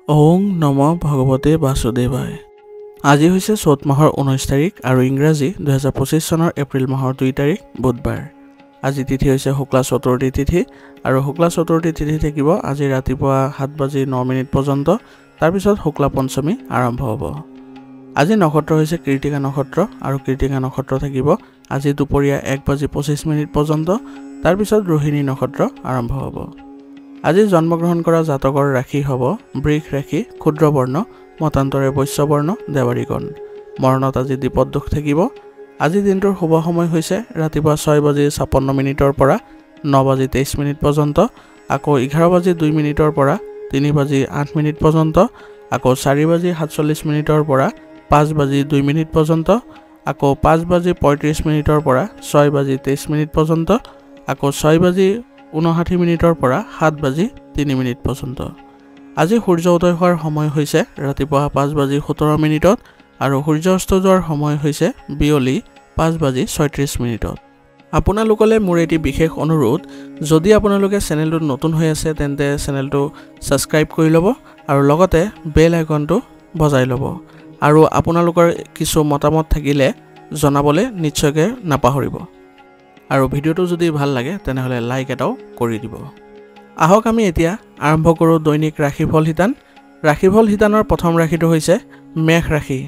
ওং নম ভগৱতে বাসুদেৱায়। আজি হৈছে চ'ত মাহৰ 19 তাৰিখ আৰু ইংৰাজী 2025 চনৰ এপ্ৰিল মাহৰ 2 তাৰিখ বুধবাৰ। আজি তিথি হৈছে শুক্লা চতুৰ্থী তিথি আৰু শুক্লা চতুৰ্থী তিথি থাকিব আজি ৰাতিপুৱা 7:09 পৰ্যন্ত। তাৰপিছত শুক্লা পঞ্চমী আৰম্ভ হ'ব। আজি নক্ষত্ৰ হৈছে কৃতিকা নক্ষত্ৰ আৰু কৃতিকা নক্ষত্ৰ থাকিব আজি দুপৰীয়া 1:25 পৰ্যন্ত। তাৰপিছত ৰোহিণী নক্ষত্ৰ আৰম্ভ হ'ব। আজি জন্মগ্ৰহণ কৰা জাতকৰ ৰাশি হ'ব বৃষ ৰাশি, ক্ষুদ্ৰ বৰ্ণ, মতান্তৰে বৈশ্য বৰ্ণ, দেৱাৰীগণ। মৰণত আজি দ্বিপদ থাকিব। আজি দিনটোৰ শুভ সময় হৈছে ৰাতিপুৱা 6:56 পৰা 9:23 পৰ্যন্ত, আকৌ 11:02 পৰা 3:08 পৰ্যন্ত, আকৌ 4:47 পৰা 5:02 পৰ্যন্ত, আকৌ 5:35 পৰা 6:23 পৰ্যন্ত, আকৌ 6:59 পৰা 7:03 পৰ্যন্ত। আজি সূৰ্য উদয় হোৱাৰ সময় হৈছে ৰাতিপুৱা 5:17 আৰু সূৰ্য অস্ত যোৱাৰ সময় হৈছে বিয়লি 5:36। আপোনালোকলৈ মোৰ এটি বিশেষ অনুৰোধ, যদি আপোনালোকে চেনেলটোত নতুন হৈ আছে তেন্তে চেনেলটো ছাবস্ক্ৰাইব কৰি ল'ব আৰু লগতে বেল আইকনটো বজাই ল'ব আৰু আপোনালোকৰ কিছু মতামত থাকিলে জনাবলৈ নিশ্চয়কৈ নাপাহৰিব। আৰু ভিডিঅ'টো যদি ভাল লাগে তেনেহ'লে লাইক এটাও কৰি দিব। আহক আমি এতিয়া আৰম্ভ কৰোঁ দৈনিক ৰাশিফল শিতান। ৰাশিফল শিতানৰ প্ৰথম ৰাশিটো হৈছে মেষ ৰাশি।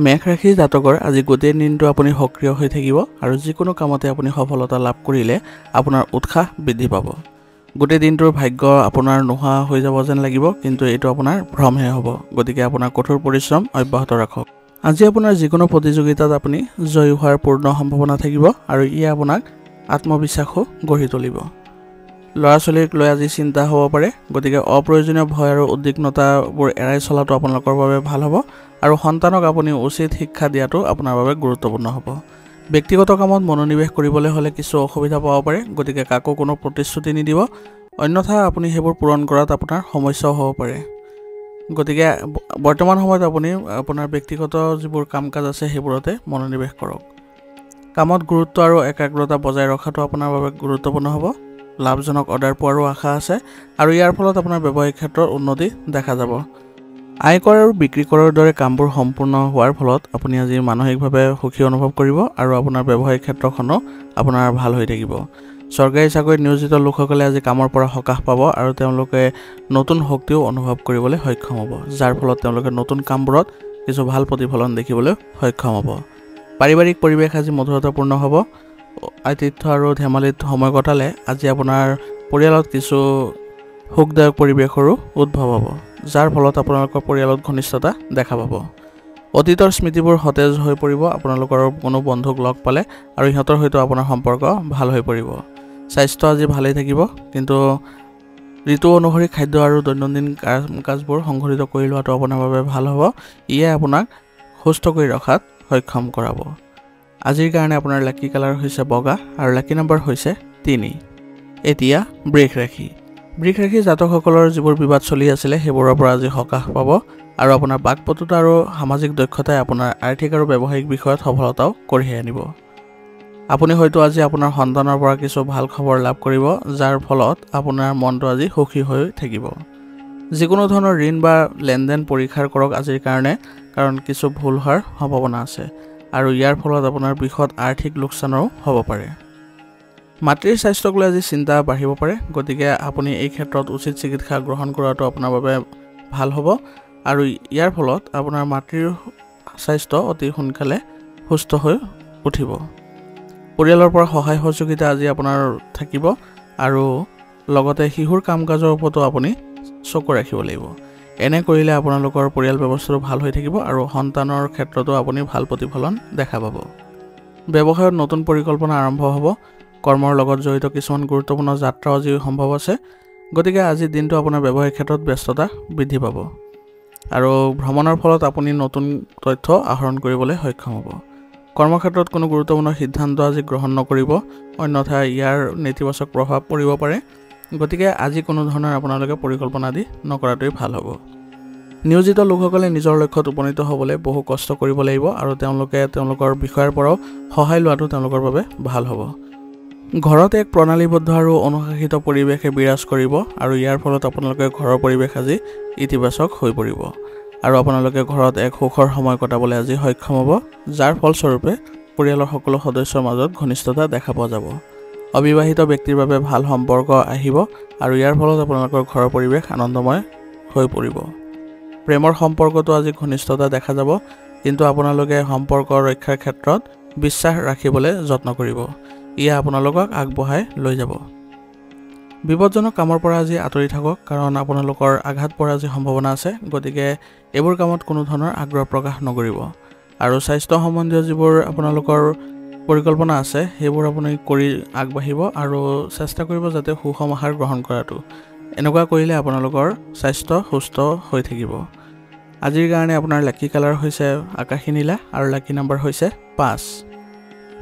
মেষ ৰাশি জাতকৰ আজি গোটেই দিনটো আপুনি সক্ৰিয় হৈ থাকিব আৰু যিকোনো কামতে আপুনি সফলতা লাভ কৰিলে আপোনাৰ উৎসাহ বৃদ্ধি পাব। গোটেই দিনটোৰ ভাগ্য আপোনাৰ নোহোৱা হৈ যাব যেন লাগিব, কিন্তু এইটো আপোনাৰ ভ্ৰমহে হ'ব। গতিকে আপোনাৰ কঠোৰ পৰিশ্ৰম অব্যাহত ৰাখক। আজি আপোনাৰ যিকোনো প্ৰতিযোগিতাত আপুনি জয়ী হোৱাৰ পূৰ্ণ সম্ভাৱনা থাকিব আৰু ইয়ে আপোনাক আত্মবিশ্বাসো গঢ়ি তুলিব। ল'ৰা ছোৱালীক লৈ আজি চিন্তা হ'ব পাৰে, গতিকে অপ্ৰয়োজনীয় ভয় আৰু উদ্বিগ্নতাবোৰ এৰাই চলাটো আপোনালোকৰ বাবে ভাল হ'ব আৰু সন্তানক আপুনি উচিত শিক্ষা দিয়াটো আপোনাৰ বাবে গুৰুত্বপূৰ্ণ হ'ব। ব্যক্তিগত কামত মনোনিৱেশ কৰিবলৈ হ'লে কিছু অসুবিধা পাব পাৰে, গতিকে কাকো কোনো প্ৰতিশ্ৰুতি নিদিব, অন্যথা আপুনি সেইবোৰ পূৰণ কৰাত আপোনাৰ সমস্যাও হ'ব পাৰে। গতিকে বৰ্তমান সময়ত আপুনি আপোনাৰ ব্যক্তিগত যিবোৰ কাম কাজ আছে সেইবোৰতে মনোনিৱেশ কৰক। কামত গুৰুত্ব আৰু একাগ্ৰতা বজাই ৰখাটো আপোনাৰ বাবে গুৰুত্বপূৰ্ণ হ'ব। লাভজনক অৰ্ডাৰ পোৱাৰো আশা আছে আৰু ইয়াৰ ফলত আপোনাৰ ব্যৱসায়িক ক্ষেত্ৰত উন্নতি দেখা যাব। আয়কৰ আৰু বিক্ৰী কৰাৰ দৰে কামবোৰ সম্পূৰ্ণ হোৱাৰ ফলত আপুনি আজি মানসিকভাৱে সুখী অনুভৱ কৰিব আৰু আপোনাৰ ব্যৱসায়িক ক্ষেত্ৰখনো আপোনাৰ ভাল হৈ থাকিব। চৰকাৰী চাকৰিত নিয়োজিত লোকসকলে আজি কামৰ পৰা সকাহ পাব আৰু তেওঁলোকে নতুন শক্তিও অনুভৱ কৰিবলৈ সক্ষম হ'ব, যাৰ ফলত তেওঁলোকে নতুন কামবোৰত কিছু ভাল প্ৰতিফলন দেখিবলৈ সক্ষম হ'ব। পাৰিবাৰিক পৰিৱেশ আজি মধুৰতাপূৰ্ণ হ'ব। আতিথ্য আৰু ধেমালিত সময় কটালে আজি আপোনাৰ পৰিয়ালত কিছু সুখদায়ক পৰিৱেশৰো উদ্ভৱ হ'ব, যাৰ ফলত আপোনালোকৰ পৰিয়ালত ঘনিষ্ঠতা দেখা পাব। অতীতৰ স্মৃতিবোৰ সতেজ হৈ পৰিব আপোনালোকৰ কোনো বন্ধুক লগ পালে আৰু ইহঁতৰ সৈতে আপোনাৰ সম্পৰ্ক ভাল হৈ পৰিব। স্বাস্থ্য আজি ভালেই থাকিব, কিন্তু ঋতু অনুসৰি খাদ্য আৰু দৈনন্দিন কাজবোৰ সংঘটিত কৰি লোৱাটো আপোনাৰ বাবে ভাল হ'ব। ইয়ে আপোনাক সুস্থ কৰি ৰখাত সক্ষম কৰাব। আজিৰ কাৰণে আপোনাৰ লাকি কালাৰ হৈছে বগা আৰু লাকি নম্বৰ হৈছে 3। এতিয়া বৃষ ৰাশি। বৃষ ৰাশি জাতকসকলৰ যিবোৰ বিবাদ চলি আছিলে সেইবোৰৰ পৰা আজি সকাহ পাব আৰু আপোনাৰ বাকপটুতা আৰু সামাজিক দক্ষতাই আপোনাৰ আৰ্থিক আৰু ব্যৱসায়িক বিষয়ত সফলতাও কঢ়িয়াই আনিব। আপুনি হয়তো আজি আপোনাৰ সন্তানৰ পৰা কিছু ভাল খবৰ লাভ কৰিব, যাৰ ফলত আপোনাৰ মনটো আজি সুখী হৈ থাকিব। যিকোনো ধৰণৰ ঋণ বা লেনদেন পৰীক্ষা কৰক আজিৰ কাৰণে, কাৰণ কিছু ভুল হোৱাৰ সম্ভাৱনা আছে আৰু ইয়াৰ ফলত আপোনাৰ বৃহৎ আৰ্থিক লোকচানৰো হ'ব পাৰে। মাতৃৰ স্বাস্থ্যক লৈ আজি চিন্তা বাঢ়িব পাৰে, গতিকে আপুনি এই ক্ষেত্ৰত উচিত চিকিৎসা গ্ৰহণ কৰাটো আপোনাৰ বাবে ভাল হ'ব আৰু ইয়াৰ ফলত আপোনাৰ মাতৃৰ স্বাস্থ্য অতি সোনকালে সুস্থ হৈ উঠিব। পৰিয়ালৰ পৰা সহায় সহযোগিতা আজি আপোনাৰ থাকিব আৰু লগতে শিশুৰ কাম কাজৰ ওপৰতো আপুনি চকু ৰাখিব লাগিব। এনে কৰিলে আপোনালোকৰ পৰিয়াল ব্যৱস্থাটো ভাল হৈ থাকিব আৰু সন্তানৰ ক্ষেত্ৰতো আপুনি ভাল প্ৰতিফলন দেখা পাব। ব্যৱসায়ত নতুন পৰিকল্পনা আৰম্ভ হ'ব। কৰ্মৰ লগত জড়িত কিছুমান গুৰুত্বপূৰ্ণ যাত্ৰাও আজি সম্ভৱ আছে, গতিকে আজিৰ দিনটো আপোনাৰ ব্যৱসায়িক ক্ষেত্ৰত ব্যস্ততা বৃদ্ধি পাব আৰু ভ্ৰমণৰ ফলত আপুনি নতুন তথ্য আহৰণ কৰিবলৈ সক্ষম হ'ব। কৰ্মক্ষেত্ৰত কোনো গুৰুত্বপূৰ্ণ সিদ্ধান্ত আজি গ্ৰহণ নকৰিব, অন্যথা ইয়াৰ নেতিবাচক প্ৰভাৱ পৰিব পাৰে। গতিকে আজি কোনো ধৰণৰ আপোনালোকে পৰিকল্পনা আদি নকৰাটোৱেই ভাল হ'ব। নিয়োজিত লোকসকলে নিজৰ লক্ষ্যত উপনীত হ'বলৈ বহু কষ্ট কৰিব লাগিব আৰু তেওঁলোকে তেওঁলোকৰ বিষয়ৰ পৰাও সহায় লোৱাটো তেওঁলোকৰ বাবে ভাল হ'ব। ঘৰত এক প্ৰণালীবদ্ধ আৰু অনুশাসিত পৰিৱেশে বিৰাজ কৰিব আৰু ইয়াৰ ফলত আপোনালোকে ঘৰৰ পৰিৱেশ আজি ইতিবাচক হৈ পৰিব আৰু আপোনালোকে ঘৰত এক সুখৰ সময় কটাবলৈ আজি সক্ষম হ'ব, যাৰ ফলস্বৰূপে পৰিয়ালৰ সকলো সদস্যৰ মাজত ঘনিষ্ঠতা দেখা পোৱা যাব। অবিবাহিত ব্যক্তিৰ বাবে ভাল সম্পৰ্ক আহিব আৰু ইয়াৰ ফলত আপোনালোকৰ ঘৰৰ পৰিৱেশ আনন্দময় হৈ পৰিব। প্ৰেমৰ সম্পৰ্কতো আজি ঘনিষ্ঠতা দেখা যাব, কিন্তু আপোনালোকে সম্পৰ্ক ৰক্ষাৰ ক্ষেত্ৰত বিশ্বাস ৰাখিবলৈ যত্ন কৰিব। ইয়ে আপোনালোকক আগবঢ়াই লৈ যাব। বিপদজনক কামৰ পৰা আজি আঁতৰি থাকক, কাৰণ আপোনালোকৰ আঘাত পৰাৰ আজি সম্ভাৱনা আছে, গতিকে এইবোৰ কামত কোনো ধৰণৰ আগ্ৰহ প্ৰকাশ নকৰিব। আৰু স্বাস্থ্য সম্বন্ধীয় যিবোৰ আপোনালোকৰ পৰিকল্পনা আছে সেইবোৰ আপুনি কৰি আগবাঢ়িব আৰু চেষ্টা কৰিব যাতে সুষম আহাৰ গ্ৰহণ কৰাটো। এনেকুৱা কৰিলে আপোনালোকৰ স্বাস্থ্য সুস্থ হৈ থাকিব। আজিৰ কাৰণে আপোনাৰ লাকি কালাৰ হৈছে আকাশী নীলা আৰু লাকি নম্বৰ হৈছে 5।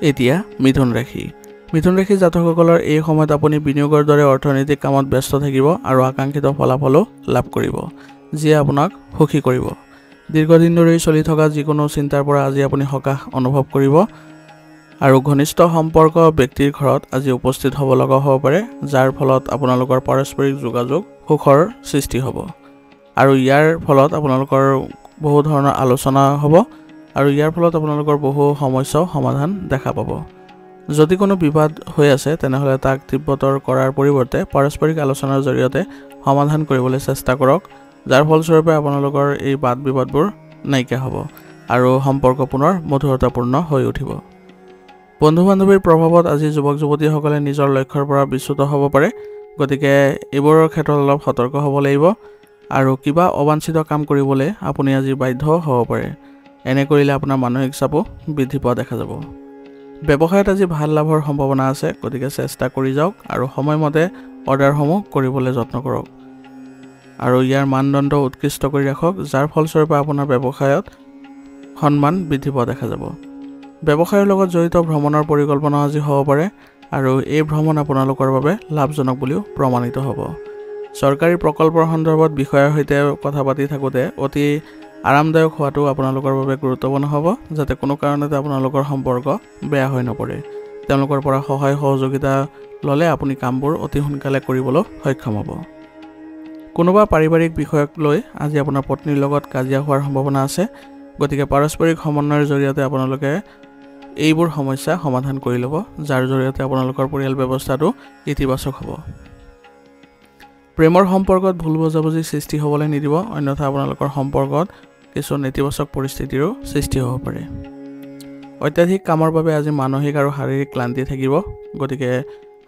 এতিয়া মিথুন ৰাশি। মিথুন ৰাশি জাতকসকলৰ এই সময়ত আপুনি বিনিয়োগৰ দৰে অৰ্থনৈতিক কামত ব্যস্ত থাকিব আৰু আকাংক্ষিত ফলাফলো লাভ কৰিব, যিয়ে আপোনাক সুখী কৰিব। দীৰ্ঘদিন ধৰি চলি থকা যিকোনো চিন্তাৰ পৰা আজি আপুনি সকাহ অনুভৱ কৰিব আৰু ঘনিষ্ঠ সম্পৰ্ক ব্যক্তিৰ ঘৰত আজি উপস্থিত হ'ব লগা হ'ব পাৰে, যাৰ ফলত আপোনালোকৰ পাৰস্পৰিক যোগাযোগ সুখৰ সৃষ্টি হ'ব আৰু ইয়াৰ ফলত আপোনালোকৰ বহু ধৰণৰ আলোচনা হ'ব আৰু ইয়াৰ ফলত আপোনালোকৰ বহু সমস্যাও সমাধান দেখা পাব। যদি কোনো বিবাদ হৈ আছে তেনেহ'লে তাক তীব্ৰতৰ কৰাৰ পৰিৱৰ্তে পাৰস্পৰিক আলোচনাৰ জৰিয়তে সমাধান কৰিবলৈ চেষ্টা কৰক, যাৰ ফলস্বৰূপে আপোনালোকৰ এই বাদ বিবাদবোৰ নাইকিয়া হ'ব আৰু সম্পৰ্ক পুনৰ মধুৰতাপূৰ্ণ হৈ উঠিব। বন্ধু বান্ধৱীৰ প্ৰভাৱত আজি যুৱক যুৱতীসকলে নিজৰ লক্ষ্যৰ পৰা বিচ্যুত হ'ব পাৰে, গতিকে এইবোৰৰ ক্ষেত্ৰত অলপ সতৰ্ক হ'ব লাগিব আৰু কিবা অবাঞ্ছিত কাম কৰিবলৈ আপুনি আজি বাধ্য হ'ব পাৰে। এনে কৰিলে আপোনাৰ মানসিক চাপো বৃদ্ধি পোৱা দেখা যাব। ব্যৱসায়ত আজি ভাল লাভৰ সম্ভাৱনা আছে, গতিকে চেষ্টা কৰি যাওক আৰু সময়মতে অৰ্ডাৰসমূহ কৰিবলৈ যত্ন কৰক আৰু ইয়াৰ মানদণ্ড উৎকৃষ্ট কৰি ৰাখক, যাৰ ফলস্বৰূপে আপোনাৰ ব্যৱসায়ত সন্মান বৃদ্ধি পোৱা দেখা যাব। ব্যৱসায়ৰ লগত জড়িত ভ্ৰমণৰ পৰিকল্পনা আজি হ'ব পাৰে আৰু এই ভ্ৰমণ আপোনালোকৰ বাবে লাভজনক বুলিও প্ৰমাণিত হ'ব। চৰকাৰী প্ৰকল্পৰ সন্দৰ্ভত বিষয়াৰ সৈতে কথা পাতি থাকোঁতে অতি আৰামদায়ক হোৱাটো আপোনালোকৰ বাবে গুৰুত্বপূৰ্ণ হ'ব, যাতে কোনো কাৰণতে আপোনালোকৰ সম্পৰ্ক বেয়া হৈ নপৰে। তেওঁলোকৰ পৰা সহায় সহযোগিতা ল'লে আপুনি কামবোৰ অতি সোনকালে কৰিবলৈ সক্ষম হ'ব। কোনোবা পাৰিবাৰিক বিষয়ক লৈ আজি আপোনাৰ পত্নীৰ লগত কাজিয়া হোৱাৰ সম্ভাৱনা আছে, গতিকে পাৰস্পৰিক সমন্বয়ৰ জৰিয়তে আপোনালোকে এইবোৰ সমস্যা সমাধান কৰি ল'ব, যাৰ জৰিয়তে আপোনালোকৰ পৰিয়াল ব্যৱস্থাটো ইতিবাচক হ'ব। প্ৰেমৰ সম্পৰ্কত ভুল বুজাবুজি সৃষ্টি হ'বলৈ নিদিব, অন্যথা আপোনালোকৰ সম্পৰ্কত কিছু নেতিবাচক পৰিস্থিতিৰো সৃষ্টি হ'ব পাৰে। অত্যাধিক কামৰ বাবে আজি মানসিক আৰু শাৰীৰিক ক্লান্তি থাকিব, গতিকে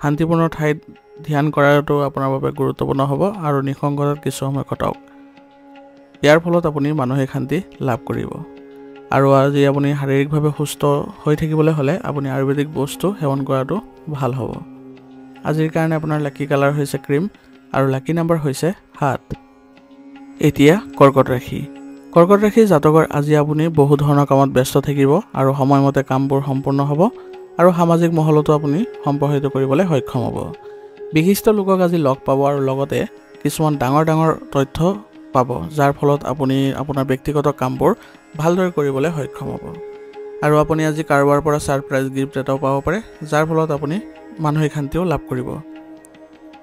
শান্তিপূৰ্ণ ঠাইত ধ্যান কৰাটো আপোনাৰ বাবে গুৰুত্বপূৰ্ণ হ'ব আৰু নিসংগতাত কিছু সময় কটাওক। ইয়াৰ ফলত আপুনি মানসিক শান্তি লাভ কৰিব আৰু আজি আপুনি শাৰীৰিকভাৱে সুস্থ হৈ থাকিবলৈ হ'লে আপুনি আয়ুৰ্বেদিক বস্তু সেৱন কৰাটো ভাল হ'ব। আজিৰ কাৰণে আপোনাৰ লাকি কালাৰ হৈছে ক্ৰীম আৰু লাকি নম্বৰ হৈছে 7। এতিয়া কৰ্কট ৰাশি। কৰ্কট ৰাশি জাতকৰ আজি আপুনি বহু ধৰণৰ কামত ব্যস্ত থাকিব আৰু সময়মতে কামবোৰ সম্পূৰ্ণ হ'ব আৰু সামাজিক মহলতো আপুনি সম্প্ৰসাৰিত কৰিবলৈ সক্ষম হ'ব। বিশিষ্ট লোকক আজি লগ পাব আৰু লগতে কিছুমান ডাঙৰ ডাঙৰ তথ্য পাব, যাৰ ফলত আপুনি আপোনাৰ ব্যক্তিগত কামবোৰ ভালদৰে কৰিবলৈ সক্ষম হ'ব আৰু আপুনি আজি কাৰোবাৰ পৰা ছাৰপ্ৰাইজ গিফ্ট এটাও পাব পাৰে, যাৰ ফলত আপুনি মানসিক শান্তিও লাভ কৰিব।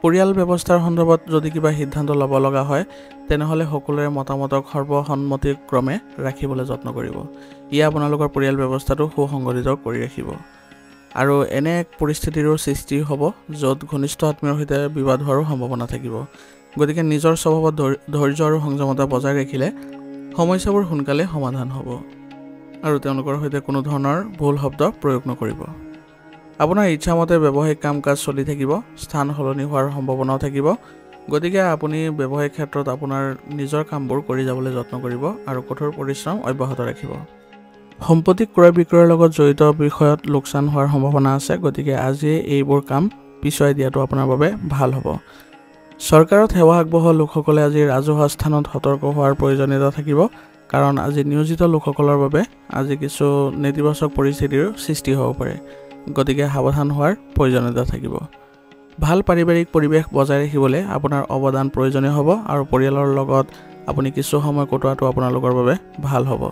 পৰিয়াল ব্যৱস্থাৰ সন্দৰ্ভত যদি কিবা সিদ্ধান্ত ল'ব লগা হয় তেনেহ'লে সকলোৰে মতামতক সৰ্বসন্মতিক্ৰমে ৰাখিবলৈ যত্ন কৰিব। ইয়ে আপোনালোকৰ পৰিয়াল ব্যৱস্থাটো সুসংগঠিত কৰি ৰাখিব আৰু এনে এক পৰিস্থিতিৰো সৃষ্টি হ'ব য'ত ঘনিষ্ঠ আত্মীয়ৰ সৈতে বিবাদ হোৱাৰো সম্ভাৱনা থাকিব, গতিকে নিজৰ স্বভাৱত ধৈৰ্য আৰু সংযমতা বজাই ৰাখিলে সমস্যাবোৰ সোনকালে সমাধান হ'ব আৰু তেওঁলোকৰ সৈতে কোনো ধৰণৰ ভুল শব্দ প্ৰয়োগ নকৰিব। আপোনাৰ ইচ্ছামতে ব্যৱসায়িক কাম কাজ চলি থাকিব, স্থান সলনি হোৱাৰ সম্ভাৱনাও থাকিব, গতিকে আপুনি ব্যৱসায়িক ক্ষেত্ৰত আপোনাৰ নিজৰ কামবোৰ কৰি যাবলৈ যত্ন কৰিব আৰু কঠোৰ পৰিশ্ৰম অব্যাহত ৰাখিব। সম্পত্তি ক্ৰয় বিক্ৰয়ৰ লগত জড়িত বিষয়ত লোকচান হোৱাৰ সম্ভাৱনা আছে, গতিকে আজি এইবোৰ কাম পিছুৱাই দিয়াটো আপোনাৰ বাবে ভাল হ'ব। চৰকাৰত সেৱা আগবঢ়োৱা লোকসকলে আজি ৰাজহুৱা স্থানত সতৰ্ক হোৱাৰ প্ৰয়োজনীয়তা থাকিব, কাৰণ আজি নিয়োজিত লোকসকলৰ বাবে আজি কিছু নেতিবাচক পৰিস্থিতিৰ সৃষ্টি হ'ব পাৰে, গতিকে সাৱধান হোৱাৰ প্ৰয়োজনীয়তা থাকিব। ভাল পাৰিবাৰিক পৰিৱেশ বজাই ৰাখিবলৈ আপোনাৰ অৱদান প্ৰয়োজনীয় হ'ব আৰু পৰিয়ালৰ লগত আপুনি কিছু সময় কটোৱাটো আপোনালোকৰ বাবে ভাল হ'ব।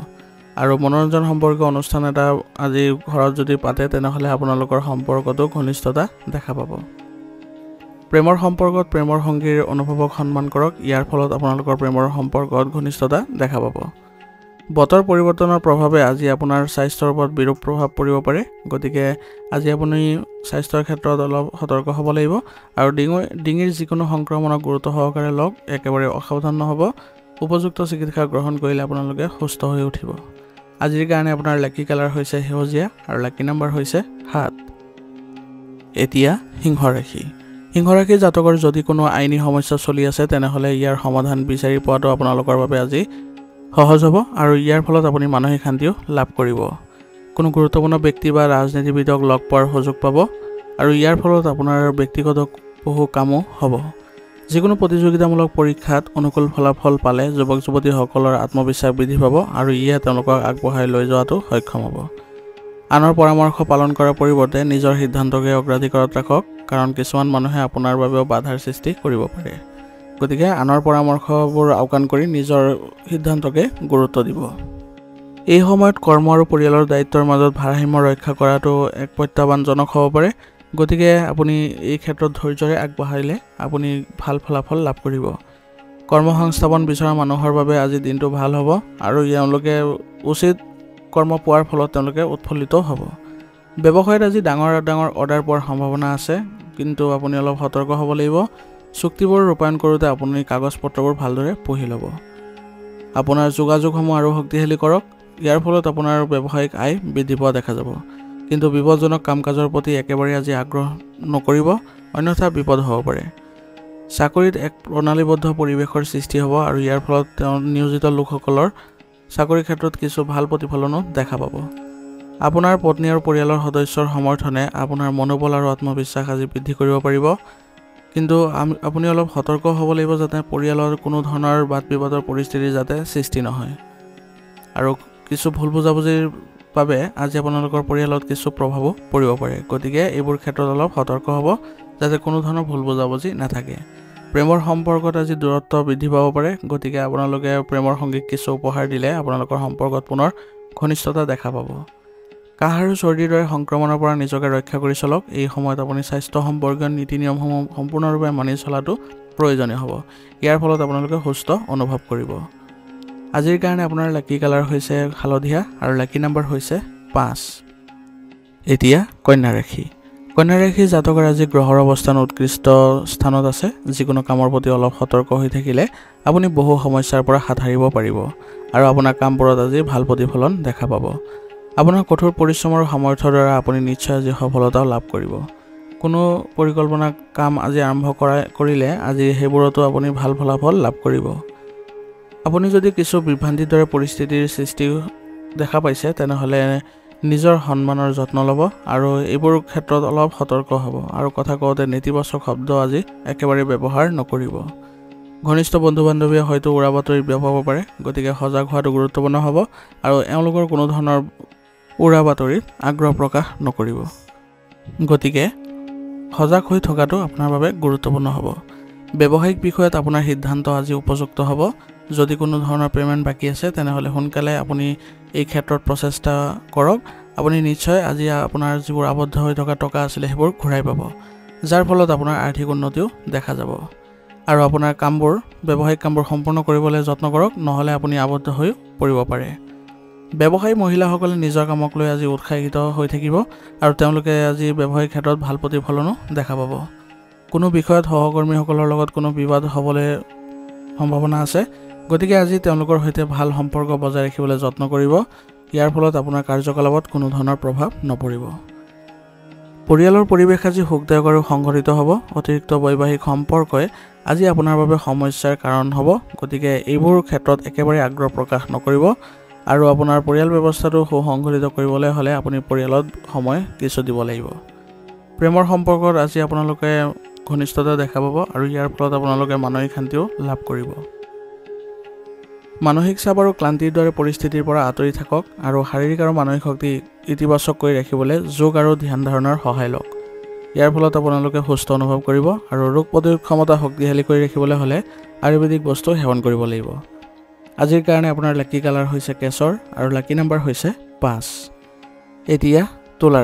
আৰু মনোৰঞ্জন সম্পৰ্কীয় অনুষ্ঠান এটা আজি ঘৰত যদি পাতে তেনেহ'লে আপোনালোকৰ সম্পৰ্কটো ঘনিষ্ঠতা দেখা পাব। প্ৰেমৰ সম্পৰ্কত প্ৰেমৰ সংগীৰ অনুভৱক সন্মান কৰক, ইয়াৰ ফলত আপোনালোকৰ প্ৰেমৰ সম্পৰ্কত ঘনিষ্ঠতা দেখা পাব। বতৰ পৰিৱৰ্তনৰ প্ৰভাৱে আজি আপোনাৰ স্বাস্থ্যৰ ওপৰত বিৰূপ প্ৰভাৱ পৰিব পাৰে, গতিকে আজি আপুনি স্বাস্থ্যৰ ক্ষেত্ৰত অলপ সতৰ্ক হ'ব লাগিব আৰু ডিঙিৰ যিকোনো সংক্ৰমণক গুৰুত্ব সহকাৰে লওক, একেবাৰে অসাৱধান নহ'ব। উপযুক্ত চিকিৎসা গ্ৰহণ কৰিলে আপোনালোকে সুস্থ হৈ উঠিব। আজিৰ কাৰণে আপোনাৰ লাকি কালাৰ হৈছে সেউজীয়া আৰু লাকি নম্বৰ হৈছে 7। এতিয়া সিংহ ৰাশি। সিংহ ৰাশিৰ জাতকৰ যদি কোনো আইনী সমস্যা চলি আছে তেনেহ'লে ইয়াৰ সমাধান বিচাৰি পোৱাটো আপোনালোকৰ বাবে আজি সহজ হ'ব আৰু ইয়াৰ ফলত আপুনি মানসিক শান্তিও লাভ কৰিব। কোনো গুৰুত্বপূৰ্ণ ব্যক্তি বা ৰাজনীতিবিদক লগ পোৱাৰ সুযোগ পাব আৰু ইয়াৰ ফলত আপোনাৰ ব্যক্তিগত বহু কামো হ'ব। যিকোনো প্ৰতিযোগিতামূলক পৰীক্ষাত অনুকূল ফলাফল পালে যুৱক যুৱতীসকলৰ আত্মবিশ্বাস বৃদ্ধি পাব আৰু ইয়ে তেওঁলোকক আগবঢ়াই লৈ যোৱাটো সক্ষম হ'ব। আনৰ পৰামৰ্শ পালন কৰাৰ পৰিৱৰ্তে নিজৰ সিদ্ধান্তকে অগ্ৰাধিকাৰত ৰাখক, কাৰণ কিছুমান মানুহে আপোনাৰ বাবেও বাধাৰ সৃষ্টি কৰিব পাৰে। গতিকে আনৰ পৰামৰ্শবোৰ আওকাণ কৰি নিজৰ সিদ্ধান্তকে গুৰুত্ব দিব। এই সময়ত কৰ্ম আৰু পৰিয়ালৰ দায়িত্বৰ মাজত ভাৰসাম্য ৰক্ষা কৰাটো এক প্ৰত্যাহ্বানজনক হ'ব পাৰে, গতিকে আপুনি এই ক্ষেত্ৰত ধৈৰ্যৰে আগবাঢ়িলে আপুনি ভাল ফলাফল লাভ কৰিব। কৰ্মসংস্থাপন বিচৰা মানুহৰ বাবে আজি দিনটো ভাল হ'ব আৰু তেওঁলোকে উচিত কৰ্ম পোৱাৰ ফলত তেওঁলোকে উৎফুল্লিত হ'ব। ব্যৱসায়ত আজি ডাঙৰ অৰ্ডাৰ পোৱাৰ সম্ভাৱনা আছে, কিন্তু আপুনি অলপ সতৰ্ক হ'ব লাগিব। চুক্তিবোৰ ৰূপায়ণ কৰোঁতে আপুনি কাগজ পত্ৰবোৰ ভালদৰে পঢ়ি ল'ব। আপোনাৰ যোগাযোগসমূহ আৰু শক্তিশালী কৰক, ইয়াৰ ফলত আপোনাৰ ব্যৱসায়িক আয় বৃদ্ধি পোৱা দেখা যাব। কিন্তু বিপদজনক কাম কাজৰ প্ৰতি একেবাৰে আজি আগ্ৰহ নকৰিব, অন্যথা বিপদ হ'ব পাৰে। চাকৰিত এক প্ৰণালীবদ্ধ পৰিৱেশৰ সৃষ্টি হ'ব আৰু ইয়াৰ ফলত নিয়োজিত লোকসকলৰ চাকৰি ক্ষেত্ৰত কিছু ভাল প্ৰতিফলনো দেখা পাব। আপোনাৰ পত্নী আৰু পৰিয়ালৰ সদস্যৰ সমৰ্থনে আপোনাৰ মনোবল আৰু আত্মবিশ্বাস আজি বৃদ্ধি কৰিব পাৰিব, কিন্তু আপুনি অলপ সতৰ্ক হ'ব লাগিব যাতে পৰিয়ালৰ কোনো ধৰণৰ বাদ বিবাদৰ পৰিস্থিতি যাতে সৃষ্টি নহয়। আৰু কিছু ভুল বুজাবুজিৰ বাবে আজি আপোনালোকৰ পৰিয়ালত কিছু প্ৰভাৱো পৰিব পাৰে, গতিকে এইবোৰ ক্ষেত্ৰত অলপ সতৰ্ক হ'ব যাতে কোনো ধৰণৰ ভুল বুজাবুজি নাথাকে। প্ৰেমৰ সম্পৰ্কত আজি দূৰত্ব বৃদ্ধি পাব পাৰে, গতিকে আপোনালোকে প্ৰেমৰ সংগীক কিছু উপহাৰ দিলে আপোনালোকৰ সম্পৰ্কত পুনৰ ঘনিষ্ঠতা দেখা পাব। কাহ আৰু চৰ্দিৰ দৰে সংক্ৰমণৰ পৰা নিজকে ৰক্ষা কৰি চলক। এই সময়ত আপুনি স্বাস্থ্য সম্পৰ্কীয় নীতি নিয়মসমূহ সম্পূৰ্ণৰূপে মানি চলাটো প্ৰয়োজনীয় হ'ব, ইয়াৰ ফলত আপোনালোকে সুস্থ অনুভৱ কৰিব। আজিৰ কাৰণে আপোনাৰ লাকি কালাৰ হৈছে হালধীয়া আৰু লাকি নম্বৰ হৈছে 5। এতিয়া কন্যা ৰাশি। কন্যা ৰাশিৰ জাতকৰ আজি গ্ৰহৰ অৱস্থান উৎকৃষ্ট স্থানত আছে। যিকোনো কামৰ প্ৰতি অলপ সতৰ্ক হৈ থাকিলে আপুনি বহু সমস্যাৰ পৰা হাত সাৰিব পাৰিব আৰু আপোনাৰ কামবোৰত আজি ভাল প্ৰতিফলন দেখা পাব। আপোনাৰ কঠোৰ পৰিশ্ৰম আৰু সামৰ্থ্যৰ দ্বাৰা আপুনি নিশ্চয় আজি সফলতাও লাভ কৰিব। কোনো পৰিকল্পনা কাম আজি আৰম্ভ কৰিলে আজি সেইবোৰতো আপুনি ভাল ফলাফল লাভ কৰিব। আপুনি যদি কিছু বিভ্ৰান্তিৰ দৰে পৰিস্থিতিৰ সৃষ্টি দেখা পাইছে তেনেহ'লে নিজৰ সন্মানৰ যত্ন ল'ব আৰু এইবোৰ ক্ষেত্ৰত অলপ সতৰ্ক হ'ব আৰু কথা কওঁতে নেতিবাচক শব্দ আজি একেবাৰে ব্যৱহাৰ নকৰিব। ঘনিষ্ঠ বন্ধু বান্ধৱীয়ে হয়তো উৰা বাতৰি বিয়পাব পাৰে, গতিকে সজাগ হোৱাটো গুৰুত্বপূৰ্ণ হ'ব আৰু এওঁলোকৰ কোনো ধৰণৰ উৰা বাতৰিত আগ্ৰহ প্ৰকাশ নকৰিব। গতিকে সজাগ হৈ থকাটো আপোনাৰ বাবে গুৰুত্বপূৰ্ণ হ'ব। ব্যৱসায়িক বিষয়ত আপোনাৰ সিদ্ধান্ত আজি উপযুক্ত হ'ব। যদি কোনো ধৰণৰ পে'মেণ্ট বাকী আছে তেনেহ'লে সোনকালে আপুনি এই ক্ষেত্ৰত প্ৰচেষ্টা কৰক। আপুনি নিশ্চয় আজি আপোনাৰ যিবোৰ আবদ্ধ হৈ থকা টকা আছিলে সেইবোৰ ঘূৰাই পাব, যাৰ ফলত আপোনাৰ আৰ্থিক উন্নতিও দেখা যাব। আৰু আপোনাৰ ব্যৱসায়িক কামবোৰ সম্পূৰ্ণ কৰিবলৈ যত্ন কৰক, নহ'লে আপুনি আবদ্ধ হৈ পৰিব পাৰে। ব্যৱসায়ী মহিলাসকলে নিজৰ কামক লৈ আজি উৎসাহিত হৈ থাকিব আৰু তেওঁলোকে আজি ব্যৱসায়িক ক্ষেত্ৰত ভাল প্ৰতিফলনো দেখা পাব। কোনো বিষয়ত সহকৰ্মীসকলৰ লগত কোনো বিবাদ হ'বলৈ সম্ভাৱনা আছে, গতিকে আজি তেওঁলোকৰ সৈতে ভাল সম্পৰ্ক বজাই ৰাখিবলৈ যত্ন কৰিব। ইয়াৰ ফলত আপোনাৰ কাৰ্যকলাপত কোনো ধৰণৰ প্ৰভাৱ নপৰিব। পৰিয়ালৰ পৰিৱেশ আজি সুখদায়ক আৰু সংঘটিত হ'ব। অতিৰিক্ত বৈবাহিক সম্পৰ্কই আজি আপোনাৰ বাবে সমস্যাৰ কাৰণ হ'ব, গতিকে এইবোৰ ক্ষেত্ৰত একেবাৰে আগ্ৰহ প্ৰকাশ নকৰিব আৰু আপোনাৰ পৰিয়াল ব্যৱস্থাটো সুসংগঠিত কৰিবলৈ হ'লে আপুনি পৰিয়ালত সময় কিছু দিব লাগিব। প্ৰেমৰ সম্পৰ্কত আজি আপোনালোকে ঘনিষ্ঠতা দেখা পাব আৰু ইয়াৰ ফলত আপোনালোকে মানসিক শান্তিও লাভ কৰিব। মানসিক চাপ আৰু ক্লান্তিৰ দৰে পৰিস্থিতিৰ পৰা আঁতৰি থাকক আৰু শাৰীৰিক আৰু মানসিক শক্তি ইতিবাচক কৰি ৰাখিবলৈ যোগ আৰু ধ্যান ধাৰণাৰ সহায় লওক। ইয়াৰ ফলত আপোনালোকে সুস্থ অনুভৱ কৰিব আৰু ৰোগ প্ৰতিৰোধ ক্ষমতা শক্তিশালী কৰি ৰাখিবলৈ হ'লে আয়ুৰ্বেদিক বস্তু সেৱন কৰিব লাগিব। আজিৰ কাৰণে আপোনাৰ লাকি কালাৰ হৈছে কেশৰ আৰু লাকি নাম্বাৰ হৈছে 5 এতিয়া তুলা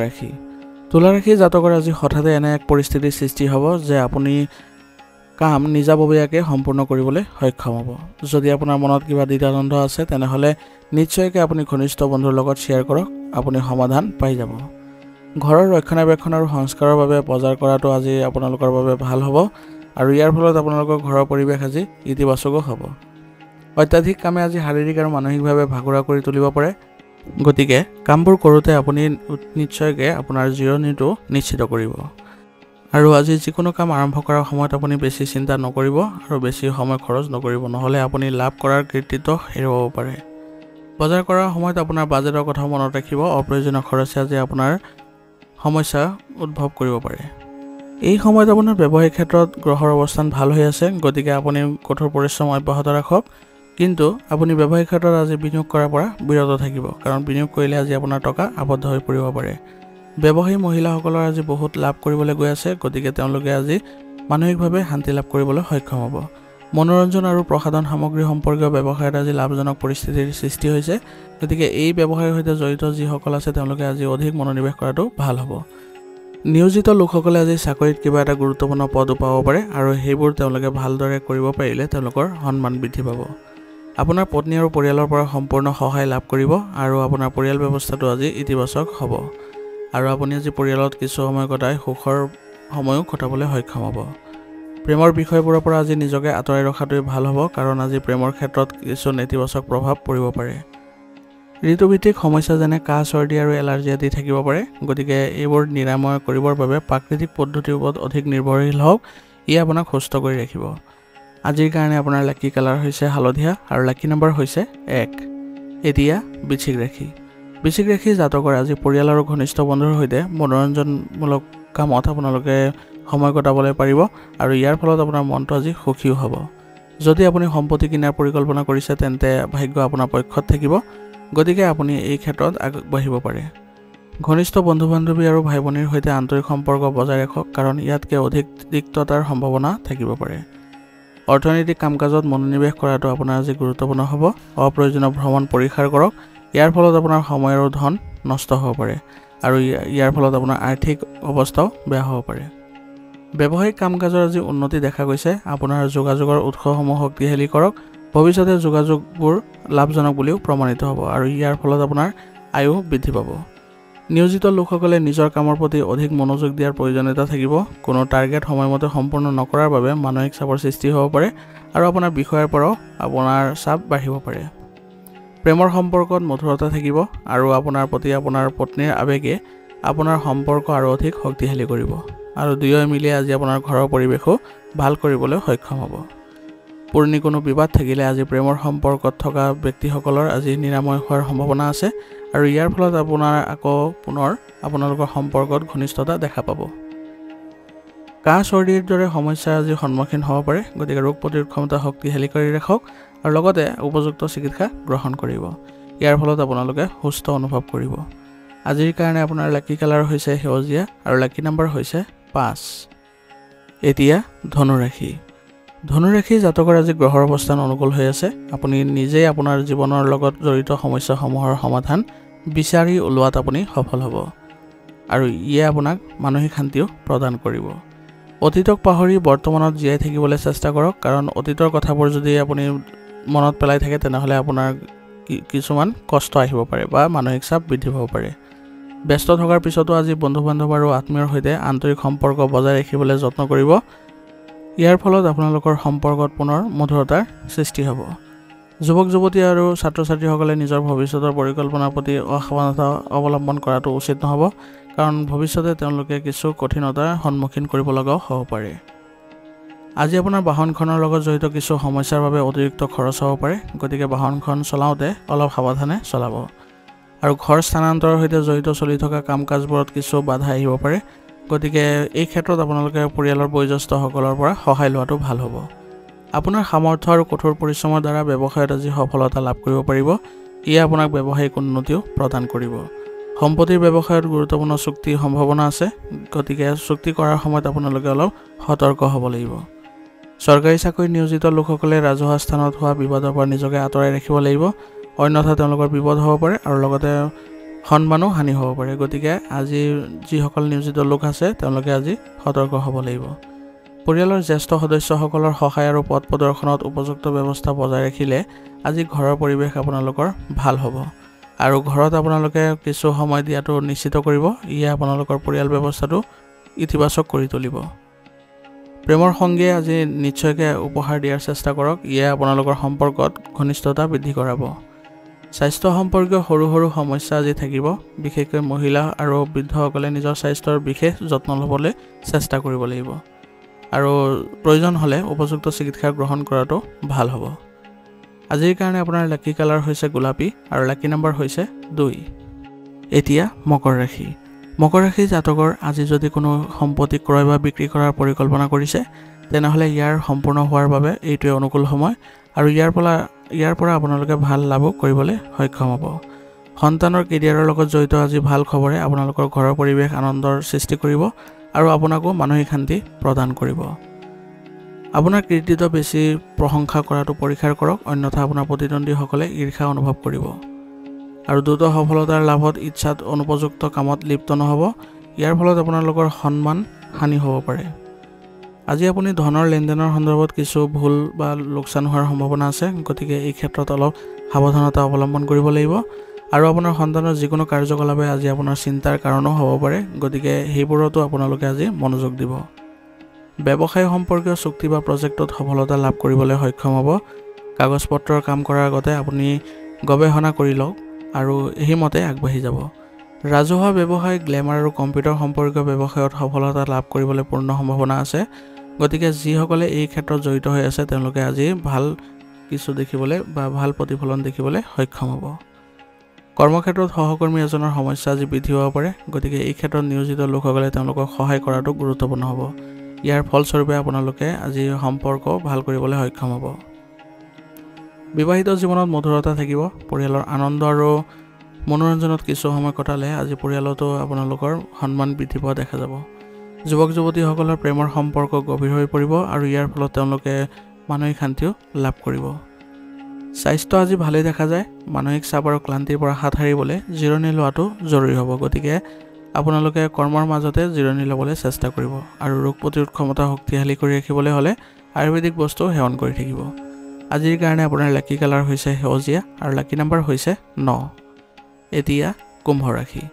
ৰাশি জাতকৰ আজি হঠাতে এনে এক পৰিস্থিতিৰ সৃষ্টি হ'ব যে আপুনি কাম নিজাববীয়াকৈ সম্পূৰ্ণ কৰিবলৈ সক্ষম হ'ব যদি আপোনাৰ মনত কিবা দ্বিধাদ্বন্দ্ব আছে তেনেহলে নিশ্চয়কৈ আপুনি ঘনিষ্ঠ বন্ধুৰ লগত শ্বেয়াৰ কৰক আপুনি সমাধান পাই যাব ঘৰৰ ৰক্ষণাবেক্ষণ আৰু সংস্কাৰৰ বাবে বজাৰ কৰাটো আজি আপোনালোকৰ বাবে ভাল হ'ব আৰু ইয়াৰ ফলত আপোনালোকৰ ঘৰৰ পৰিৱেশ আজি ইতিবাচক হ'ব অত্যাধিক কামে আজি শাৰীৰিক আৰু মানসিকভাৱে ভাগৰুৱা কৰি তুলিব পাৰে গতিকে কামবোৰ কৰোঁতে আপুনি নিশ্চয়কৈ আপোনাৰ জিৰণিটো নিশ্চিত কৰিব আৰু আজি যিকোনো কাম আৰম্ভ কৰাৰ সময়ত আপুনি বেছি চিন্তা নকৰিব আৰু বেছি সময় খৰচ নকৰিব নহলে আপুনি লাভ কৰাৰ কৃতিত্ব হেৰুৱাব পাৰে বজাৰ কৰাৰ সময়ত আপোনাৰ বাজেটৰ কথা মনত ৰাখিব অপ্ৰয়োজনীয় খৰচে আজি আপোনাৰ সমস্যা উদ্ভৱ কৰিব পাৰে এই সময়ত আপোনাৰ ব্যৱসায়িক ক্ষেত্ৰত গ্ৰহৰ অৱস্থান ভাল হৈ আছে গতিকে আপুনি কঠোৰ পৰিশ্ৰম অব্যাহত ৰাখক কিন্তু আপুনি ব্যৱসায়িক ক্ষেত্ৰত আজি বিনিয়োগ কৰাৰ পৰা বিৰত থাকিব কাৰণ বিনিয়োগ কৰিলে আজি আপোনাৰ টকা আবদ্ধ হৈ পৰিব পাৰে ব্যৱসায়ী মহিলাসকলৰ আজি বহুত লাভ কৰিবলৈ গৈ আছে গতিকে তেওঁলোকে আজি মানসিকভাৱে শান্তি লাভ কৰিবলৈ সক্ষম হ'ব মনোৰঞ্জন আৰু প্ৰসাধন সামগ্ৰী সম্পৰ্কীয় ব্যৱসায়ত আজি লাভজনক পৰিস্থিতিৰ সৃষ্টি হৈছে গতিকে এই ব্যৱসায়ৰ সৈতে জড়িত যিসকল আছে তেওঁলোকে আজি অধিক মনোনিৱেশ কৰাটো ভাল হ'ব নিয়োজিত লোকসকলে আজি চাকৰিত কিবা এটা গুৰুত্বপূৰ্ণ পদ পাব পাৰে আৰু সেইবোৰ তেওঁলোকে ভালদৰে কৰিব পাৰিলে তেওঁলোকৰ সন্মান বৃদ্ধি পাব আপোনাৰ পত্নী আৰু পৰিয়ালৰ পৰা সম্পূৰ্ণ সহায় লাভ কৰিব আৰু আপোনাৰ পৰিয়াল ব্যৱস্থাটো আজি ইতিবাচক হ'ব আৰু আপুনি আজি পৰিয়ালত কিছু সময় কটাই সুখৰ সময়ো কটাবলৈ সক্ষম হ'ব প্ৰেমৰ বিষয়বোৰৰ পৰা আজি নিজকে আঁতৰাই ৰখাটোৱে ভাল হ'ব কাৰণ আজি প্ৰেমৰ ক্ষেত্ৰত কিছু নেতিবাচক প্ৰভাৱ পৰিব পাৰে ঋতুভিত্তিক সমস্যা যেনে কাহ চৰ্দি আৰু এলাৰ্জি আদি থাকিব পাৰে গতিকে এইবোৰ নিৰাময় কৰিবৰ বাবে প্ৰাকৃতিক পদ্ধতিৰ ওপৰত অধিক নিৰ্ভৰশীল হওক ই আপোনাক সুস্থ কৰি ৰাখিব আজিৰ কাৰণে আপোনাৰ লাকি কালাৰ হৈছে হালধীয়া আৰু লাকি নাম্বাৰ হৈছে 1 এতিয়া বৃশ্চিক ৰাশি জাতকৰ আজি পৰিয়াল আৰু ঘনিষ্ঠ বন্ধুৰ সৈতে মনোৰঞ্জনমূলক কামত আপোনালোকে সময় কটাবলৈ পাৰিব আৰু ইয়াৰ ফলত আপোনাৰ মনটো আজি সুখীও হ'ব যদি আপুনি সম্পত্তি কিনাৰ পৰিকল্পনা কৰিছে তেন্তে ভাগ্য আপোনাৰ পক্ষত থাকিব গতিকে আপুনি এই ক্ষেত্ৰত আগবাঢ়িব পাৰে ঘনিষ্ঠ বন্ধু-বান্ধৱী আৰু ভাই-ভনীৰ সৈতে আন্তৰিক সম্পৰ্ক বজাই ৰাখক কাৰণ ইয়াতকৈ অধিক তিক্ততাৰ সম্ভাৱনা থাকিব পাৰে অৰ্থনৈতিক কাম-কাজত মনোনিৱেশ কৰাটো আপোনাৰ আজি গুৰুত্বপূৰ্ণ হ'ব অপ্ৰয়োজনীয় ভ্ৰমণ পৰিহাৰ কৰক ইয়াৰ ফলত আপোনাৰ সময় আৰু ধন নষ্ট হ'ব পাৰে আৰু ইয়াৰ ফলত আপোনাৰ আৰ্থিক অৱস্থাও বেয়া হ'ব পাৰে ব্যৱসায়িক কাম-কাজৰ আজি উন্নতি দেখা গৈছে আপোনাৰ যোগাযোগৰ উৎসসমূহ শক্তিশালী কৰক ভৱিষ্যতে যোগাযোগবোৰ লাভজনক বুলিও প্ৰমাণিত হ'ব আৰু ইয়াৰ ফলত আপোনাৰ আয়ু বৃদ্ধি পাব নিয়োজিত লোকসকলে নিজৰ কামৰ প্ৰতি অধিক মনোযোগ দিয়াৰ প্ৰয়োজনীয়তা থাকিব কোনো টাৰ্গেট সময়মতে সম্পূৰ্ণ নকৰাৰ বাবে মানসিক চাপৰ সৃষ্টি হ'ব পাৰে আৰু আপোনাৰ বিষয়ৰ পৰাও আপোনাৰ চাপ বাঢ়িব পাৰে প্ৰেমৰ সম্পৰ্কত মধুৰতা থাকিব আৰু আপোনাৰ প্ৰতি আপোনাৰ পত্নীৰ আৱেগে আপোনাৰ সম্পৰ্ক আৰু অধিক শক্তিশালী কৰিব আৰু দুয়োয়ে মিলি আজি আপোনাৰ ঘৰৰ পৰিৱেশো ভাল কৰিবলৈ সক্ষম হ'ব পুৰণি কোনো বিবাদ থাকিলে আজি প্ৰেমৰ সম্পৰ্কত থকা ব্যক্তিসকলৰ আজি নিৰাময় হোৱাৰ সম্ভাৱনা আছে আৰু ইয়াৰ ফলত আপোনাৰ আকৌ পুনৰ আপোনালোকৰ সম্পৰ্কত ঘনিষ্ঠতা দেখা পাব কাহ চৰ্দিৰ দৰে সমস্যা আজি সন্মুখীন হ'ব পাৰে গতিকে ৰোগ প্ৰতিৰোধ ক্ষমতা শক্তিশালী কৰি ৰাখক আৰু লগতে উপযুক্ত চিকিৎসা গ্ৰহণ কৰিব ইয়াৰ ফলত আপোনালোকে সুস্থ অনুভৱ কৰিব আজিৰ কাৰণে আপোনাৰ লাকি কালাৰ হৈছে সেউজীয়া আৰু লাকি নাম্বাৰ হৈছে 5 এতিয়া ধনুৰাশি জাতকৰ আজি গ্ৰহৰ অৱস্থান অনুকূল হৈ আছে আপুনি নিজেই আপোনাৰ জীৱনৰ লগত জড়িত সমস্যাসমূহৰ সমাধান বিচাৰি ওলোৱাত আপুনি সফল হ'ব আৰু ইয়ে আপোনাক মানসিক শান্তিও প্ৰদান কৰিব অতীতক পাহৰি বৰ্তমানত জীয়াই থাকিবলৈ চেষ্টা কৰক কাৰণ অতীতৰ কথাবোৰ যদি আপুনি মনত পেলাই থাকে তেনেহলে আপোনাৰ কিছুমান কষ্ট আহিব পাৰে বা মানসিক চাপ বৃদ্ধি হ'ব পাৰে ব্যস্ত থকাৰ পিছতো আজি বন্ধু-বান্ধৱ আৰু আত্মীয়ৰ সৈতে আন্তৰিক সম্পৰ্ক বজাই ৰাখিবলৈ যত্ন কৰিব ইয়াৰ ফলত আপোনালোকৰ সম্পৰ্কত পুনৰ মধুৰতাৰ সৃষ্টি হ'ব যুৱক-যুৱতী আৰু ছাত্ৰ-ছাত্ৰীসকলে নিজৰ ভৱিষ্যতৰ পৰিকল্পনাৰ প্ৰতি অসাৱধানতা অৱলম্বন কৰাটো উচিত নহ'ব কাৰণ ভৱিষ্যতে তেওঁলোকে কিছু কঠিনতাৰ সন্মুখীন কৰিব লগাও হ'ব পাৰে আজি আপোনাৰ বাহনখনৰ লগত জড়িত কিছু সমস্যাৰ বাবে অতিৰিক্ত খৰচ হ'ব পাৰে গতিকে বাহনখন চলাওঁতে অলপ সাৱধানে চলাব আৰু ঘৰ স্থানান্তৰৰ সৈতে জড়িত চলি থকা কাম-কাজবোৰত কিছু বাধা আহিব পাৰে গতিকে এই ক্ষেত্ৰত আপোনালোকে পৰিয়ালৰ বয়োজ্যেষ্ঠসকলৰ পৰা সহায় লোৱাটো ভাল হ'ব আপোনাৰ সামৰ্থ্য আৰু কঠোৰ পৰিশ্ৰমৰ দ্বাৰা ব্যৱসায়ত আজি সফলতা লাভ কৰিব পাৰিব ইয়ে আপোনাক ব্যৱসায়িক উন্নতিও প্ৰদান কৰিব সম্পত্তিৰ ব্যৱসায়ত গুৰুত্বপূৰ্ণ চুক্তিৰ সম্ভাৱনা আছে গতিকে চুক্তি কৰাৰ সময়ত আপোনালোকে অলপ সতৰ্ক হ'ব লাগিব চৰকাৰী চাকৰি নিয়োজিত লোকসকলে ৰাজহুৱা স্থানত হোৱা বিবাদৰ পৰা নিজকে আঁতৰাই ৰাখিব লাগিব, অন্যথা তেওঁলোকৰ বিপদ হ'ব পাৰে আৰু লগতে সন্মানো হানি হ'ব পাৰে। গতিকে আজি যিসকল নিয়োজিত লোক আছে তেওঁলোকে আজি সতৰ্ক হ'ব লাগিব। পৰিয়ালৰ জ্যেষ্ঠ সদস্যসকলৰ সহায় আৰু পথ প্ৰদৰ্শনত উপযুক্ত ব্যৱস্থা বজাই ৰাখিলে আজি ঘৰৰ পৰিৱেশ আপোনালোকৰ ভাল হ'ব আৰু ঘৰত আপোনালোকে কিছু সময় দিয়াটো নিশ্চিত কৰিব। ইয়ে আপোনালোকৰ পৰিয়াল ব্যৱস্থাটো ইতিবাচক কৰি তুলিব। প্ৰেমৰ সংগীয়ে আজি নিশ্চয়কৈ উপহাৰ দিয়াৰ চেষ্টা কৰক। ইয়ে আপোনালোকৰ সম্পৰ্কত ঘনিষ্ঠতা বৃদ্ধি কৰাব। স্বাস্থ্য সম্পৰ্কীয় সৰু সৰু সমস্যা আজি থাকিব। বিশেষকৈ মহিলা আৰু বৃদ্ধসকলে নিজৰ স্বাস্থ্যৰ বিশেষ যত্ন ল'বলৈ চেষ্টা কৰিব লাগিব আৰু প্ৰয়োজন হ'লে উপযুক্ত চিকিৎসা গ্ৰহণ কৰাটো ভাল হ'ব। আজিৰ কাৰণে আপোনাৰ লাকি কালাৰ হৈছে গোলাপী আৰু লাকি নম্বৰ হৈছে 2। এতিয়া মকৰ ৰাশি। মকৰ ৰাশি জাতকৰ আজি যদি কোনো সম্পত্তি ক্ৰয় বা বিক্ৰী কৰাৰ পৰিকল্পনা কৰিছে তেনেহ'লে ইয়াৰ সম্পূৰ্ণ হোৱাৰ বাবে এইটোৱে অনুকূল সময় আৰু ইয়াৰ পৰা আপোনালোকে ভাল লাভ কৰিবলৈ সক্ষম হ'ব। সন্তানৰ কেৰিয়াৰৰ লগত জড়িত আজি ভাল খবৰে আপোনালোকৰ ঘৰৰ পৰিৱেশ আনন্দৰ সৃষ্টি কৰিব আৰু আপোনাকো মানসিক শান্তি প্ৰদান কৰিব। আপোনাৰ কৃতিত্ব বেছি প্ৰশংসা কৰাটো পৰীক্ষা কৰক, অন্যথা আপোনাৰ প্ৰতিদ্বন্দ্বীসকলে ঈৰ্ষা অনুভৱ কৰিব আৰু দ্ৰুত সফলতাৰ লাভত ইচ্ছাত অনুপযুক্ত কামত লিপ্ত নহ'ব। ইয়াৰ ফলত আপোনালোকৰ সন্মান হানি হ'ব পাৰে। আজি আপুনি ধনৰ লেনদেনৰ সন্দৰ্ভত কিছু ভুল বা লোকচান হোৱাৰ সম্ভাৱনা আছে, গতিকে এই ক্ষেত্ৰত অলপ সাৱধানতা অৱলম্বন কৰিব লাগিব আৰু আপোনাৰ সন্তানৰ যিকোনো কাৰ্যকলাপে আজি আপোনাৰ চিন্তাৰ কাৰণো হ'ব পাৰে, গতিকে সেইবোৰতো আপোনালোকে আজি মনোযোগ দিব। ব্যৱসায় সম্পৰ্কীয় চুক্তি বা প্ৰজেক্টত সফলতা লাভ কৰিবলৈ সক্ষম হ'ব। কাগজ পত্ৰৰ কাম কৰাৰ আগতে আপুনি গৱেষণা কৰি লওক আৰু সেইমতে আগবাঢ়ি যাব। ৰাজহুৱা ব্যৱসায়, গ্লেমাৰ আৰু কম্পিউটাৰ সম্পৰ্কীয় ব্যৱসায়ত সফলতা লাভ কৰিবলৈ পূৰ্ণ সম্ভাৱনা আছে, গতিকে যিসকলে এই ক্ষেত্ৰত জড়িত হৈ আছে তেওঁলোকে আজি ভাল কিছু দেখিবলৈ বা ভাল প্ৰতিফলন দেখিবলৈ সক্ষম হ'ব। কৰ্মক্ষেত্ৰত সহকৰ্মী এজনৰ সমস্যা আজি বৃদ্ধি হ'ব পাৰে, গতিকে এই ক্ষেত্ৰত নিয়োজিত লোকসকলে তেওঁলোকক সহায় কৰাটো গুৰুত্বপূৰ্ণ হ'ব। ইয়াৰ ফলস্বৰূপে আপোনালোকে আজি সম্পৰ্ক ভাল কৰিবলৈ সক্ষম হ'ব। বিবাহিত জীৱনত মধুৰতা থাকিব। পৰিয়ালৰ আনন্দ আৰু মনোৰঞ্জনত কিছু সময় কটালে আজি পৰিয়ালতো আপোনালোকৰ সন্মান বৃদ্ধি পোৱা দেখা যাব। যুৱক যুৱতীসকলৰ প্ৰেমৰ সম্পৰ্ক গভীৰ হৈ পৰিব আৰু ইয়াৰ ফলত তেওঁলোকে মানসিক শান্তিও লাভ কৰিব। স্বাস্থ্য আজি ভালেই দেখা যায়। মানসিক চাপ আৰু ক্লান্তিৰ পৰা হাত সাৰিবলৈ জিৰণি লোৱাটো জৰুৰী হ'ব, গতিকে আপোনালোকে কৰ্মৰ মাজতে জিৰণি ল'বলৈ চেষ্টা কৰিব আৰু ৰোগ প্ৰতিৰোধ ক্ষমতা শক্তিশালী কৰি ৰাখিবলৈ হ'লে আয়ুৰ্বেদিক বস্তু সেৱন কৰি থাকিব। আজিৰ কাৰণে আপোনাৰ লাকি কালাৰ হৈছে সেউজীয়া আৰু লাকি নম্বৰ হৈছে 9। এতিয়া কুম্ভ ৰাশি।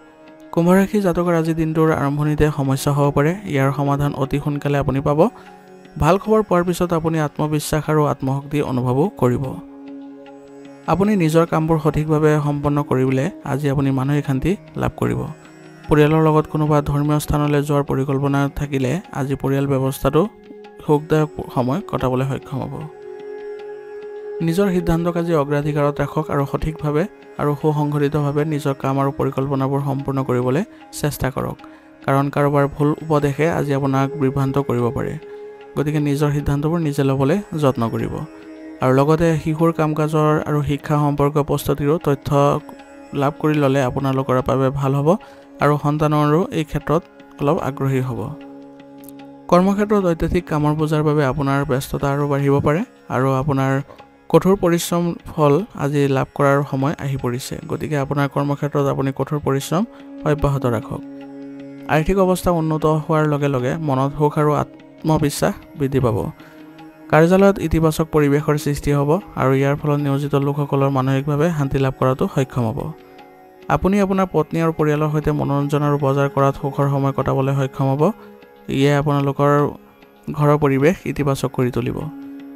কুম্ভ ৰাশি জাতকৰ আজি দিনটোৰ আৰম্ভণিতে সমস্যা হ'ব পাৰে। ইয়াৰ সমাধান অতি সোনকালে আপুনি পাব। ভাল খবৰ পোৱাৰ পিছত আপুনি আত্মবিশ্বাস আৰু আত্মশক্তি অনুভৱো কৰিব। আপুনি নিজৰ কামবোৰ সঠিকভাৱে সম্পন্ন কৰিবলৈ আজি আপুনি মানসিক শান্তি লাভ কৰিব। পৰিয়ালৰ লগত কোনোবা ধৰ্মীয় স্থানলৈ যোৱাৰ পৰিকল্পনা থাকিলে আজি পৰিয়াল ব্যৱস্থাটো সুখদায়ক সময় কটাবলৈ সক্ষম হ'ব। নিজৰ সিদ্ধান্তক আজি অগ্ৰাধিকাৰত ৰাখক আৰু সঠিকভাৱে আৰু সুসংগঠিতভাৱে নিজৰ কাম আৰু পৰিকল্পনাবোৰ সম্পূৰ্ণ কৰিবলৈ চেষ্টা কৰক, কাৰণ কাৰোবাৰ ভুল উপদেশে আজি আপোনাক বিভ্ৰান্ত কৰিব পাৰে। গতিকে নিজৰ সিদ্ধান্তবোৰ নিজে ল'বলৈ যত্ন কৰিব আৰু লগতে শিশুৰ কাম কাজৰ আৰু শিক্ষা সম্পৰ্কীয় প্ৰস্তুতিৰো তথ্য লাভ কৰি ল'লে আপোনালোকৰ বাবে ভাল হ'ব আৰু সন্তানৰো এই ক্ষেত্ৰত অলপ আগ্ৰহী হ'ব। কৰ্মক্ষেত্ৰত অত্যাধিক কামৰ বোজাৰ বাবে আপোনাৰ ব্যস্ততা আৰু বাঢ়িব পাৰে আৰু আপোনাৰ কঠোৰ পৰিশ্ৰম ফল আজি লাভ কৰাৰ সময় আহি পৰিছে, গতিকে আপোনাৰ কৰ্মক্ষেত্ৰত আপুনি কঠোৰ পৰিশ্ৰম অব্যাহত ৰাখক। আৰ্থিক অৱস্থা উন্নত হোৱাৰ লগে লগে মনত সুখ আৰু আত্মবিশ্বাস বৃদ্ধি পাব। কাৰ্যালয়ত ইতিবাচক পৰিৱেশৰ সৃষ্টি হ'ব আৰু ইয়াৰ ফলত নিয়োজিত লোকসকলৰ মানসিকভাৱে শান্তি লাভ কৰাটো সক্ষম হ'ব। আপুনি আপোনাৰ পত্নী আৰু পৰিয়ালৰ সৈতে মনোৰঞ্জন আৰু বজাৰ কৰাত সুখৰ সময় কটাবলৈ সক্ষম হ'ব। ইয়ে আপোনালোকৰ ঘৰৰ পৰিৱেশ ইতিবাচক কৰি তুলিব।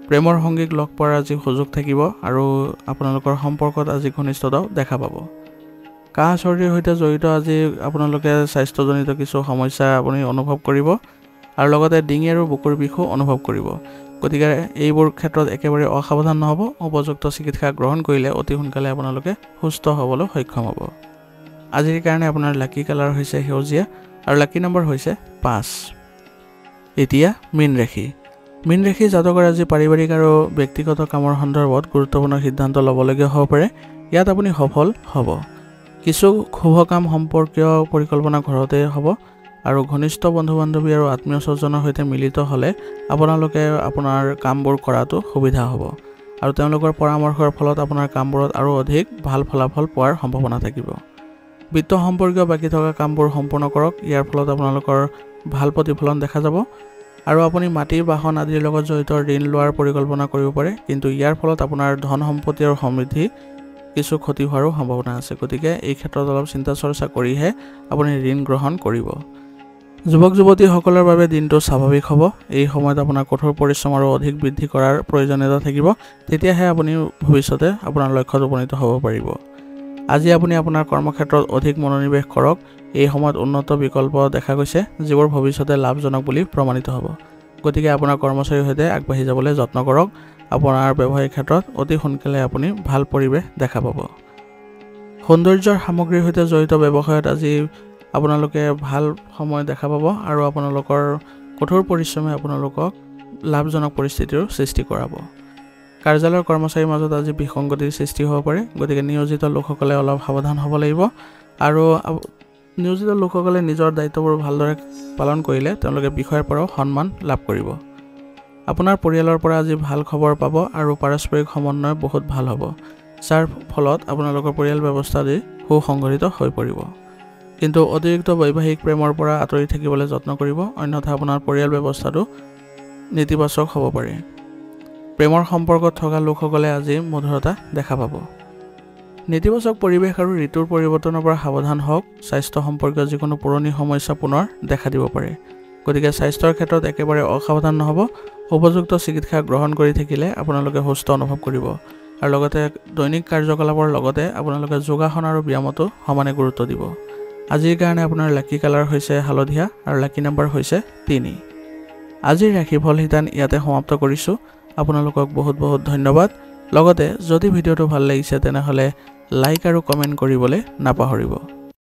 প্ৰেমৰ সংগীক লগ পোৱাৰ আজি সুযোগ থাকিব আৰু আপোনালোকৰ সম্পৰ্কত আজি ঘনিষ্ঠতাও দেখা পাব। কাহ চৰ্দিৰ সৈতে জড়িত আজি আপোনালোকে স্বাস্থ্যজনিত কিছু সমস্যা আপুনি অনুভৱ কৰিব আৰু লগতে ডিঙি আৰু বুকুৰ বিষো অনুভৱ কৰিব। গতিকে এইবোৰ ক্ষেত্ৰত একেবাৰে অসাৱধান নহ'ব। উপযুক্ত চিকিৎসা গ্ৰহণ কৰিলে অতি সোনকালে আপোনালোকে সুস্থ হ'বলৈ সক্ষম হ'ব। আজিৰ কাৰণে আপোনাৰ লাকি কালাৰ হৈছে সেউজীয়া আৰু লাকি নম্বৰ হৈছে 5। এতিয়া মীন ৰাশি। মীন ৰাশি জাতকৰ আজি পাৰিবাৰিক আৰু ব্যক্তিগত কামৰ সন্দৰ্ভত গুৰুত্বপূৰ্ণ সিদ্ধান্ত ল'বলগীয়া হ'ব পাৰে। ইয়াত আপুনি সফল হ'ব। কিছু শুভ কাম সম্পৰ্কীয় পৰিকল্পনা ঘৰতে হ'ব আৰু ঘনিষ্ঠ বন্ধু-বান্ধৱী আৰু আত্মীয় স্বজনৰ সৈতে মিলিত হ'লে আপোনালোকে আপোনাৰ কামবোৰ কৰাটো সুবিধা হ'ব আৰু তেওঁলোকৰ পৰামৰ্শৰ ফলত আপোনাৰ কামবোৰত আৰু অধিক ভাল ফলাফল পোৱাৰ সম্ভাৱনা থাকিব বিত্ত সম্পৰ্কীয় বাকি থকা কামবোৰ সম্পূৰ্ণ কৰক ইয়াৰ ফলত আপোনালোকৰ ভাল প্ৰতিফলন দেখা যাব আৰু আপুনি মাটি বাহন আদিৰ লগত জড়িত ঋণ লোৱাৰ পৰিকল্পনা কৰিব পাৰে কিন্তু ইয়াৰ ফলত আপোনাৰ ধন সম্পত্তি আৰু সমৃদ্ধি কিছু ক্ষতি হোৱাৰো সম্ভাৱনা আছে গতিকে এই ক্ষেত্ৰত অলপ চিন্তা চৰ্চা কৰিহে আপুনি ঋণ গ্ৰহণ কৰিব যুৱক যুৱতীসকলৰ বাবে দিনটো স্বাভাৱিক হ'ব এই সময়ত আপোনাৰ কঠোৰ পৰিশ্ৰম আৰু অধিক বৃদ্ধি কৰাৰ প্ৰয়োজনীয়তা থাকিব তেতিয়াহে আপুনি ভৱিষ্যতে আপোনাৰ লক্ষ্যত উপনীত হ'ব পাৰিব আজি আপুনি আপোনাৰ কৰ্মক্ষেত্ৰত অধিক মনোনিৱেশ কৰক এই সময়ত উন্নত বিকল্প দেখা গৈছে যিবোৰ ভৱিষ্যতে লাভজনক বুলি প্ৰমাণিত হ'ব গতিকে আপোনাৰ কৰ্মচাৰীৰ সৈতে আগবাঢ়ি যাবলৈ যত্ন কৰক আপোনাৰ ব্যৱসায়িক ক্ষেত্ৰত অতি সোনকালে আপুনি ভাল পৰিৱেশ দেখা পাব সৌন্দৰ্যৰ সামগ্ৰীৰ সৈতে জড়িত ব্যৱসায়ত আজি আপোনালোকে ভাল সময় দেখা পাব আৰু আপোনালোকৰ কঠোৰ পৰিশ্ৰমে আপোনালোকক লাভজনক পৰিস্থিতিৰ সৃষ্টি কৰাব কাৰ্যালয়ৰ কৰ্মচাৰীৰ মাজত আজি বিসংগতিৰ সৃষ্টি হ'ব পাৰে গতিকে নিয়োজিত লোকসকলে অলপ সাৱধান হ'ব লাগিব আৰু নিয়োজিত লোকসকলে নিজৰ দায়িত্ববোৰ ভালদৰে পালন কৰিলে তেওঁলোকে বিষয়ৰ পৰাও সন্মান লাভ কৰিব আপোনাৰ পৰিয়ালৰ পৰা আজি ভাল খবৰ পাব আৰু পাৰস্পৰিক সমন্বয় বহুত ভাল হ'ব যাৰ ফলত আপোনালোকৰ পৰিয়াল ব্যৱস্থা দি সুসংগঠিত হৈ পৰিব কিন্তু অতিৰিক্ত বৈবাহিক প্ৰেমৰ পৰা আঁতৰি থাকিবলৈ যত্ন কৰিব অন্যথা আপোনাৰ পৰিয়াল ব্যৱস্থাটো নেতিবাচক হ'ব পাৰে প্ৰেমৰ সম্পৰ্কত থকা লোকসকলে আজি মধুৰতা দেখা পাব নেতিবাচক পৰিৱেশ আৰু ঋতুৰ পৰিৱৰ্তনৰ পৰা সাৱধান হওক স্বাস্থ্য সম্পৰ্কীয় যিকোনো পুৰণি সমস্যা পুনৰ দেখা দিব পাৰে গতিকে স্বাস্থ্যৰ ক্ষেত্ৰত একেবাৰে অসাৱধান নহ'ব উপযুক্ত চিকিৎসা গ্ৰহণ কৰি থাকিলে আপোনালোকে সুস্থ অনুভৱ কৰিব আৰু লগতে দৈনিক কাৰ্যকলাপৰ লগতে আপোনালোকে যোগাসন আৰু ব্যায়ামতো সমানে গুৰুত্ব দিব আজিৰ কাৰণে আপোনাৰ লাকি কালাৰ হৈছে হালধীয়া আৰু লাকি নম্বৰ হৈছে 3 আজিৰ ৰাশিফল শিতান ইয়াতে সমাপ্ত কৰিছোঁ আপোনালোকক বহুত বহুত ধন্যবাদ লগতে যদি ভিডিঅ'টো ভাল লাগিছে তেনেহ'লে লাইক আৰু কমেণ্ট কৰিবলৈ নাপাহৰিব